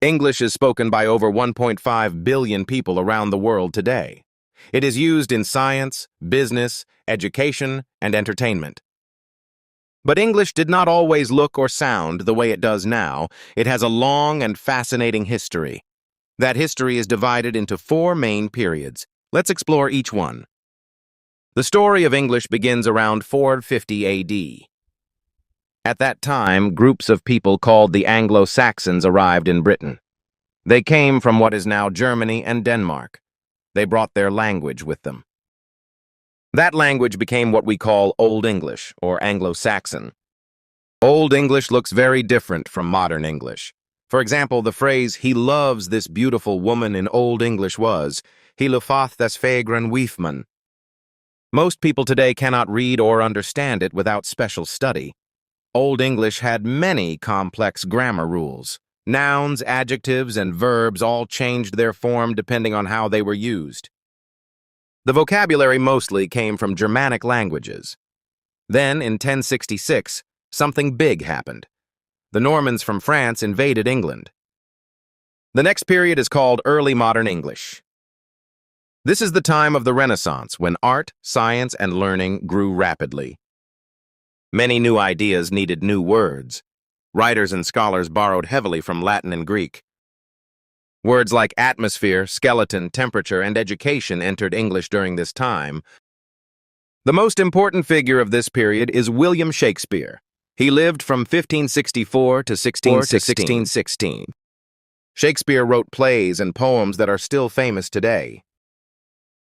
English is spoken by over 1.5 billion people around the world today. It is used in science, business, education, and entertainment. But English did not always look or sound the way it does now. It has a long and fascinating history. That history is divided into four main periods. Let's explore each one. The story of English begins around 450 AD. At that time, groups of people called the Anglo-Saxons arrived in Britain. They came from what is now Germany and Denmark. They brought their language with them. That language became what we call Old English, or Anglo-Saxon. Old English looks very different from modern English. For example, the phrase, "he loves this beautiful woman" in Old English was, "he lufath this fagran weefman." Most people today cannot read or understand it without special study. Old English had many complex grammar rules. Nouns, adjectives, and verbs all changed their form depending on how they were used. The vocabulary mostly came from Germanic languages. Then, in 1066, something big happened. The Normans from France invaded England. The next period is called Early Modern English. This is the time of the Renaissance, when art, science, and learning grew rapidly. Many new ideas needed new words. Writers and scholars borrowed heavily from Latin and Greek. Words like atmosphere, skeleton, temperature, and education entered English during this time. The most important figure of this period is William Shakespeare. He lived from 1564 to 1616. Shakespeare wrote plays and poems that are still famous today.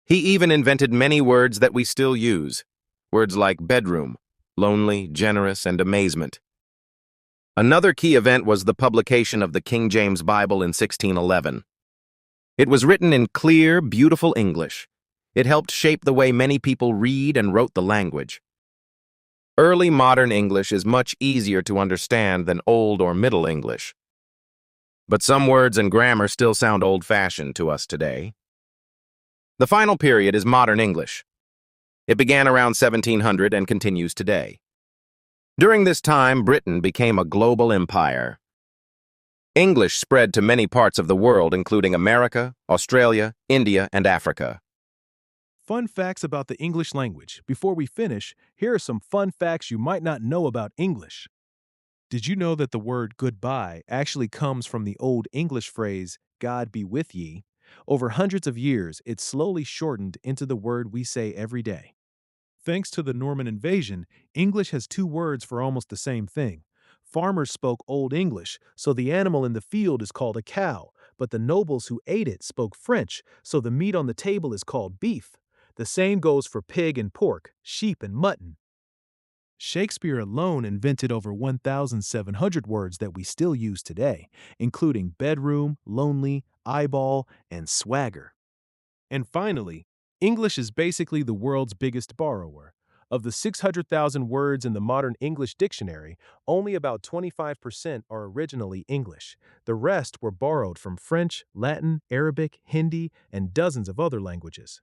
He even invented many words that we still use. Words like bedroom, lonely, generous, and amazement. Another key event was the publication of the King James Bible in 1611. It was written in clear, beautiful English. It helped shape the way many people read and wrote the language. Early modern English is much easier to understand than Old or Middle English. But some words and grammar still sound old-fashioned to us today. The final period is modern English. It began around 1700 and continues today. During this time, Britain became a global empire. English spread to many parts of the world, including America, Australia, India, and Africa. Fun facts about the English language. Before we finish, here are some fun facts you might not know about English. Did you know that the word goodbye actually comes from the Old English phrase, "God be with ye"? Over hundreds of years, it slowly shortened into the word we say every day. Thanks to the Norman invasion, English has two words for almost the same thing. Farmers spoke Old English, so the animal in the field is called a cow, but the nobles who ate it spoke French, so the meat on the table is called beef. The same goes for pig and pork, sheep and mutton. Shakespeare alone invented over 1,700 words that we still use today, including bedroom, lonely, eyeball, and swagger. And finally, English is basically the world's biggest borrower. Of the 600,000 words in the modern English dictionary, only about 25% are originally English. The rest were borrowed from French, Latin, Arabic, Hindi, and dozens of other languages.